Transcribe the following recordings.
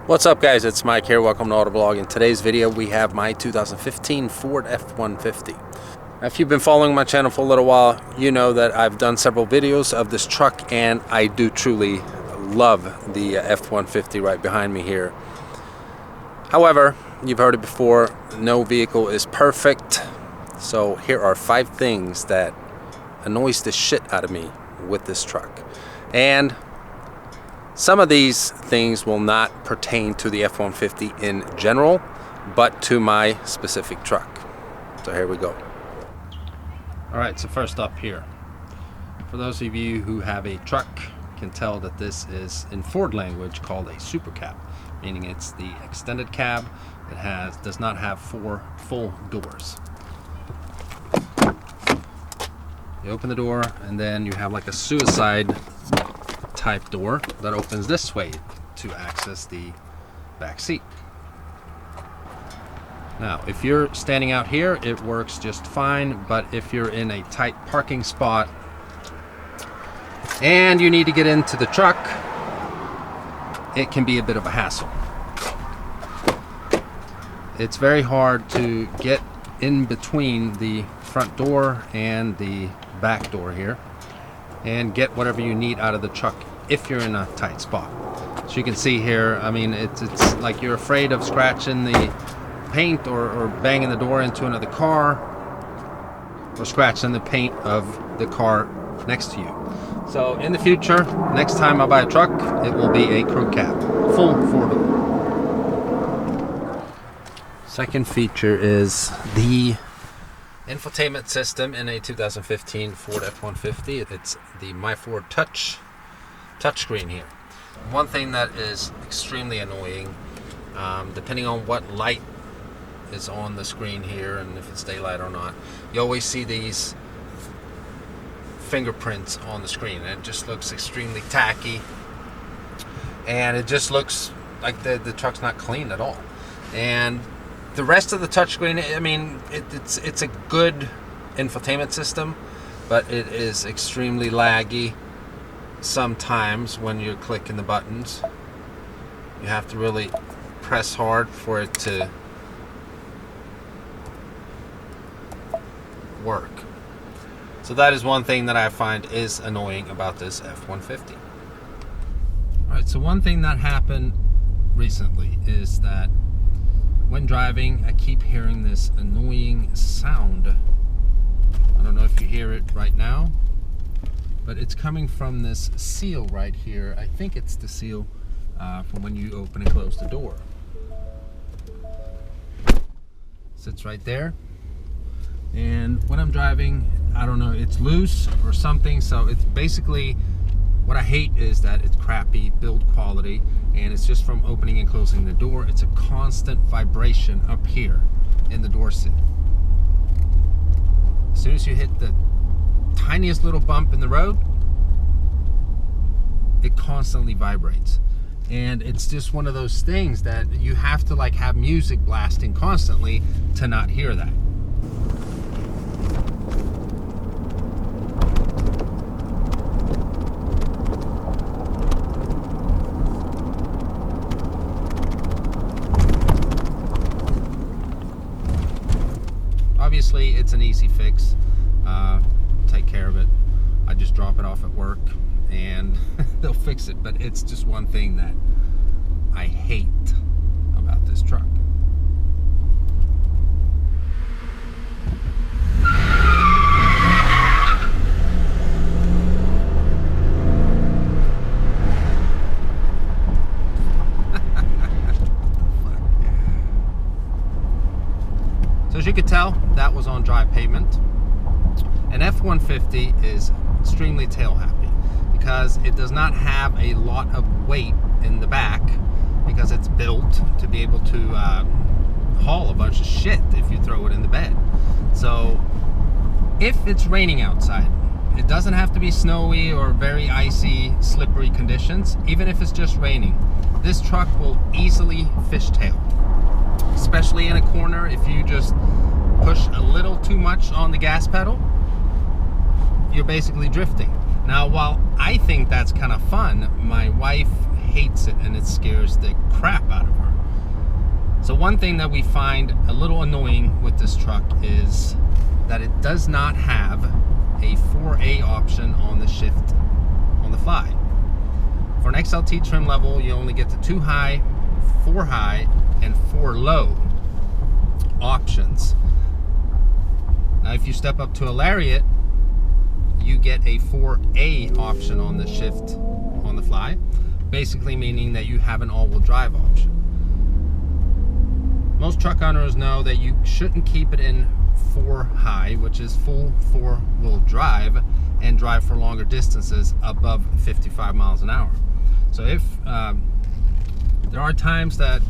What's up, guys? It's Mike here. Welcome to AutoVlog. In today's video we have my 2015 Ford F150. If you've been following my channel for a little while, you know that I've done several videos of this truck, and I do truly love the F150 right behind me here. However, you've heard it before, no vehicle is perfect. So here are 5 things that annoys the shit out of me with this truck. And some of these things will not pertain to the F-150 in general, but to my specific truck. So here we go. Alright, so first up here. For those of you who have a truck, can tell that this is, in Ford language, called a super cab, meaning it's the extended cab. It does not have 4 full doors. You open the door, and then you have like a suicide type door that opens this way to access the back seat. Now, if you're standing out here, it works just fine, but if you're in a tight parking spot and you need to get into the truck, it can be a bit of a hassle. It's very hard to get in between the front door and the back door here and get whatever you need out of the truck if you're in a tight spot. So you can see here, I mean, it's like you're afraid of scratching the paint or banging the door into another car or scratching the paint of the car next to you. So in the future, next time I buy a truck, it will be a crew cab, full 4-door. Second feature is the infotainment system in a 2015 Ford F150. It's the My Ford touchscreen here. One thing that is extremely annoying, depending on what light is on the screen here and if it's daylight or not, you always see these fingerprints on the screen, and it just looks extremely tacky, and it just looks like the truck's not clean at all. And the rest of the touchscreen, I mean, it's a good infotainment system, but it is extremely laggy sometimes when you're clicking the buttons. You have to really press hard for it to work. So that is one thing that I find is annoying about this F-150. Alright, so one thing that happened recently is that when driving, I keep hearing this annoying sound. I don't know if you hear it right now, but it's coming from this seal right here. I think it's the seal from when you open and close the door. Sits right there. And when I'm driving, I don't know, it's loose or something. So it's basically, what I hate is that it's crappy build quality, and it's just from opening and closing the door. It's a constant vibration up here in the door sill. As soon as you hit the tiniest little bump in the road, it constantly vibrates. And it's just one of those things that you have to like have music blasting constantly to not hear that. Obviously, it's an easy fix. Take care of it. I just drop it off at work and they'll fix it. But it's just one thing that I hate about this truck. So as you can tell, that was on dry pavement. An F-150 is extremely tail happy because it does not have a lot of weight in the back, because it's built to be able to haul a bunch of shit if you throw it in the bed. So if it's raining outside, it doesn't have to be snowy or very icy, slippery conditions. Even if it's just raining, this truck will easily fishtail. Especially in a corner, if you just push a little too much on the gas pedal, you're basically drifting. Now, while I think that's kind of fun, my wife hates it, and it scares the crap out of her. So one thing that we find a little annoying with this truck is that it does not have a 4A option on the shift on the fly. For an XLT trim level, you only get the 2 high, 4 high, and 4 low options. Now if you step up to a Lariat, you get a 4A option on the shift on the fly, basically meaning that you have an all-wheel drive option. Most truck owners know that you shouldn't keep it in 4 high, which is full 4-wheel drive, and drive for longer distances above 55 miles an hour. So if there are times that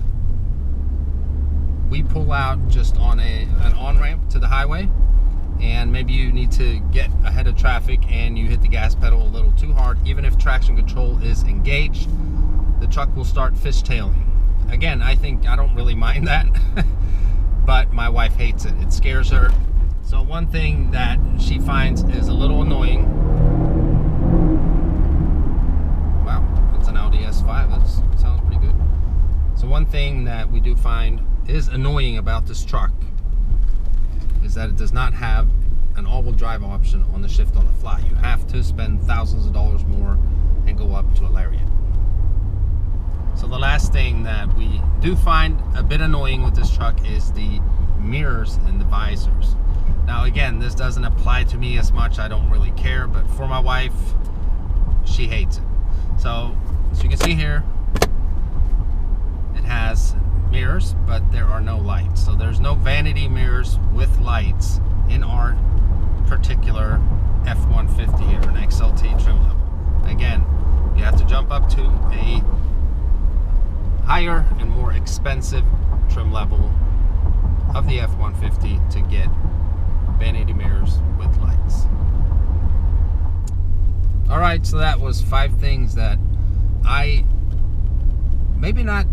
we pull out just on an on-ramp to the highway, and maybe you need to get ahead of traffic and you hit the gas pedal a little too hard, even if traction control is engaged, the truck will start fishtailing. Again, I don't really mind that, but my wife hates it. It scares her. So one thing that she finds is a little annoying. Wow, that's an Audi S5. That sounds pretty good. So one thing that we do find is annoying about this truck is that it does not have an all-wheel drive option on the shift on the fly. You have to spend thousands of dollars more and go up to a Lariat. So the last thing that we do find a bit annoying with this truck is the mirrors and the visors. Now again, this doesn't apply to me as much, I don't really care, but for my wife, she hates it. So as you can see here, it has mirrors, but there are no lights. So there's no vanity mirrors with lights in our particular F150 here, an XLT trim level. Again, you have to jump up to a higher and more expensive trim level of the F150 to get vanity mirrors with lights. Alright, so that was 5 things that I maybe not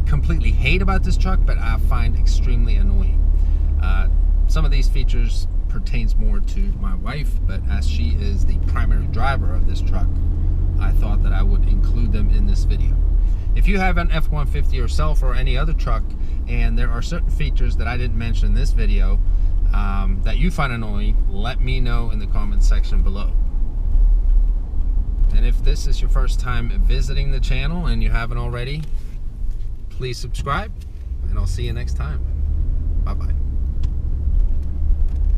completely hate about this truck, but I find extremely annoying. Some of these features pertains more to my wife, but as she is the primary driver of this truck, I thought that I would include them in this video. If you have an F-150 yourself or any other truck, and there are certain features that I didn't mention in this video that you find annoying, let me know in the comment section below. And if this is your first time visiting the channel and you haven't already, please subscribe, and I'll see you next time. Bye-bye.